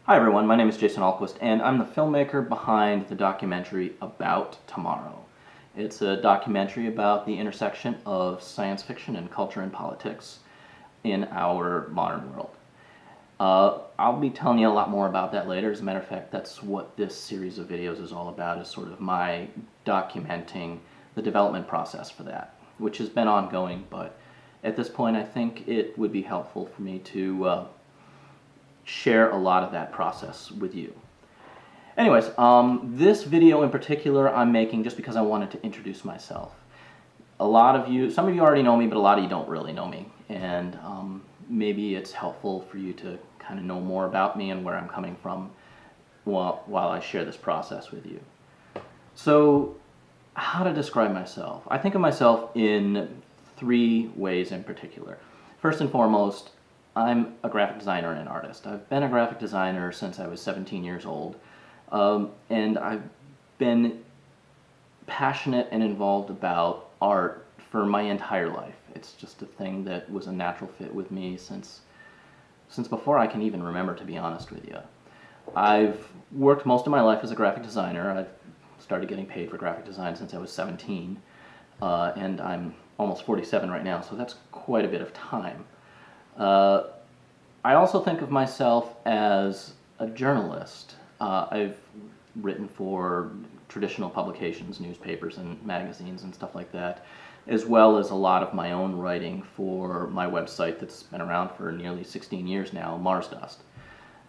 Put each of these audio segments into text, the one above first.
Hi everyone, my name is Jason Ahlquist, and I'm the filmmaker behind the documentary About Tomorrow. It's a documentary about the intersection of science fiction and culture and politics in our modern world. I'll be telling you a lot more about that later. As a matter of fact, that's what this series of videos is all about, is sort of my documenting the development process for that, which has been ongoing, but at this point I think it would be helpful for me to share a lot of that process with you. Anyways, this video in particular I'm making just because I wanted to introduce myself. Some of you already know me, but a lot of you don't really know me, and maybe it's helpful for you to kind of know more about me and where I'm coming from while I share this process with you. So, how to describe myself? I think of myself in three ways in particular. First and foremost, I'm a graphic designer and an artist. I've been a graphic designer since I was 17 years old, and I've been passionate and involved about art for my entire life. It's just a thing that was a natural fit with me since before I can even remember, to be honest with you. I've worked most of my life as a graphic designer. I've started getting paid for graphic design since I was 17, and I'm almost 47 right now, so that's quite a bit of time. I also think of myself as a journalist. I've written for traditional publications, newspapers and magazines and stuff like that, as well as a lot of my own writing for my website that's been around for nearly 16 years now, Mars Dust.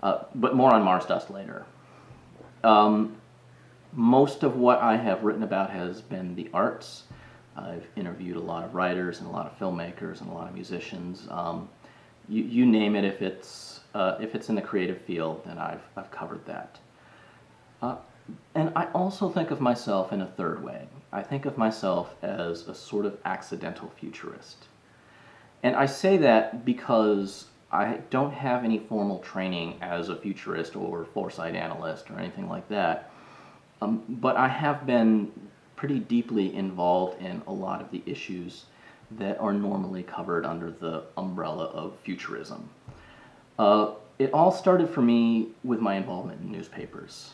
But more on Mars Dust later. Most of what I have written about has been the arts. I've interviewed a lot of writers and a lot of filmmakers and a lot of musicians. You name it, if it's in the creative field, then I've covered that. And I also think of myself in a third way. I think of myself as a sort of accidental futurist. And I say that because I don't have any formal training as a futurist or foresight analyst or anything like that, but I have been pretty deeply involved in a lot of the issues that are normally covered under the umbrella of futurism. It all started for me with my involvement in newspapers.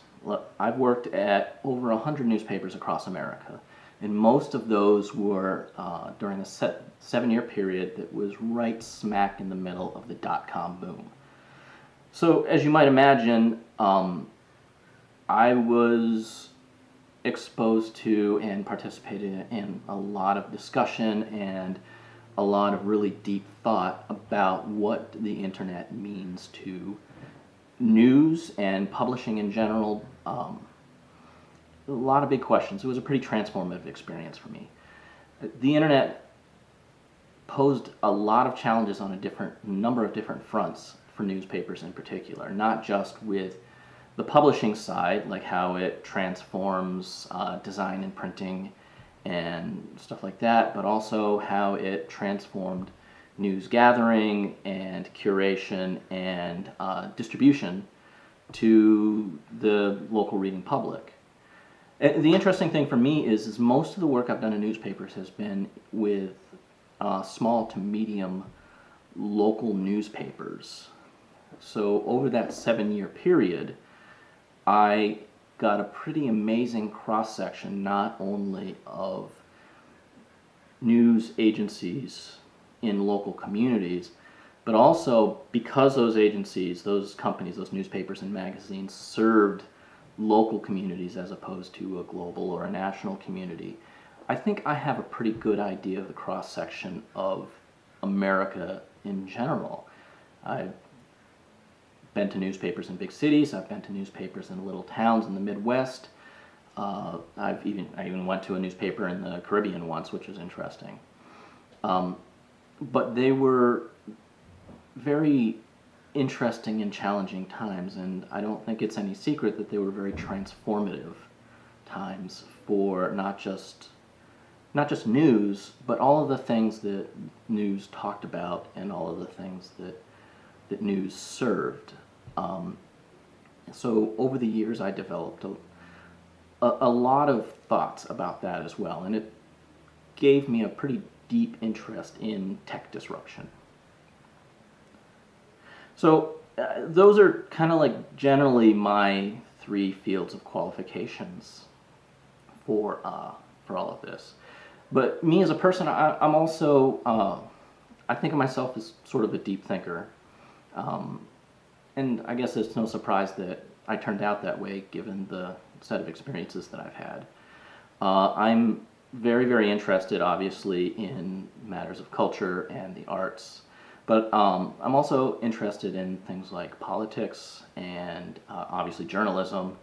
I've worked at over 100 newspapers across America, and most of those were during a 7-year period that was right smack in the middle of the dot-com boom. So, as you might imagine, I was exposed to and participated in a lot of discussion and a lot of really deep thought about what the internet means to news and publishing in general. A lot of big questions. It was a pretty transformative experience for me. The internet posed a lot of challenges on a number of different fronts for newspapers in particular, not just with the publishing side, like how it transforms design and printing and stuff like that, but also how it transformed news gathering and curation and distribution to the local reading public. The interesting thing for me is most of the work I've done in newspapers has been with small to medium local newspapers. So over that 7-year period, I got a pretty amazing cross-section not only of news agencies in local communities, but also because those agencies, those companies, those newspapers and magazines served local communities as opposed to a global or a national community. I think I have a pretty good idea of the cross-section of America in general. I've been to newspapers in big cities. I've been to newspapers in little towns in the Midwest. I even went to a newspaper in the Caribbean once, which was interesting. But they were very interesting and challenging times, and I don't think it's any secret that they were very transformative times for not just news, but all of the things that news talked about and all of the things that news served. So over the years I developed a lot of thoughts about that as well, and it gave me a pretty deep interest in tech disruption. So those are kind of like generally my three fields of qualifications for all of this. But me as a person, I'm also I think of myself as sort of a deep thinker, and I guess it's no surprise that I turned out that way given the set of experiences that I've had. I'm very, very interested, obviously, in matters of culture and the arts, but I'm also interested in things like politics and obviously journalism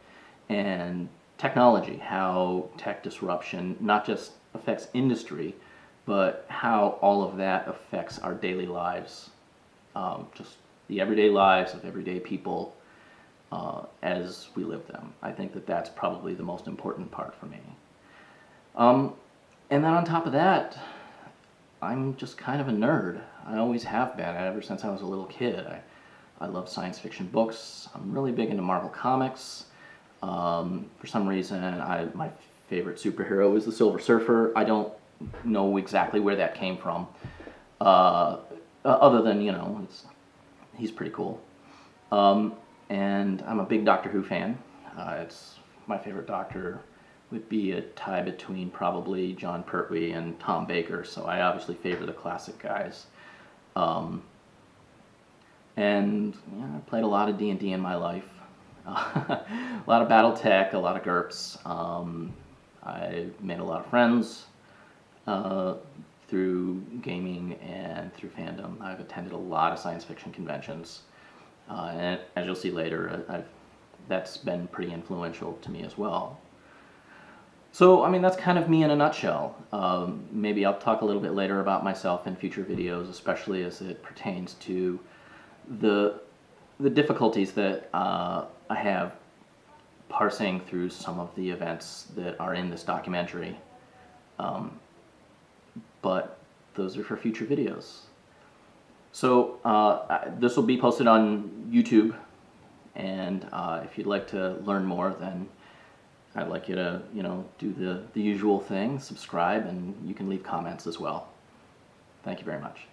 and technology, how tech disruption not just affects industry, but how all of that affects our daily lives, just the everyday lives of everyday people as we live them. I think that that's probably the most important part for me. And then on top of that, I'm just kind of a nerd. I always have been, ever since I was a little kid. I love science fiction books. I'm really big into Marvel Comics. For some reason, my favorite superhero is the Silver Surfer. I don't know exactly where that came from, other than, he's pretty cool. And I'm a big Doctor Who fan. It's my favorite Doctor would be a tie between probably John Pertwee and Tom Baker, so I obviously favor the classic guys. And I played a lot of D&D in my life. A lot of BattleTech, a lot of GURPS. I made a lot of friends through gaming and through fandom. I've attended a lot of science fiction conventions. And as you'll see later, that's been pretty influential to me as well. So, I mean, that's kind of me in a nutshell. Maybe I'll talk a little bit later about myself in future videos, especially as it pertains to the difficulties that I have parsing through some of the events that are in this documentary. But those are for future videos. So this will be posted on YouTube, and if you'd like to learn more, then I'd like you to, do the usual thing, subscribe, and you can leave comments as well. Thank you very much.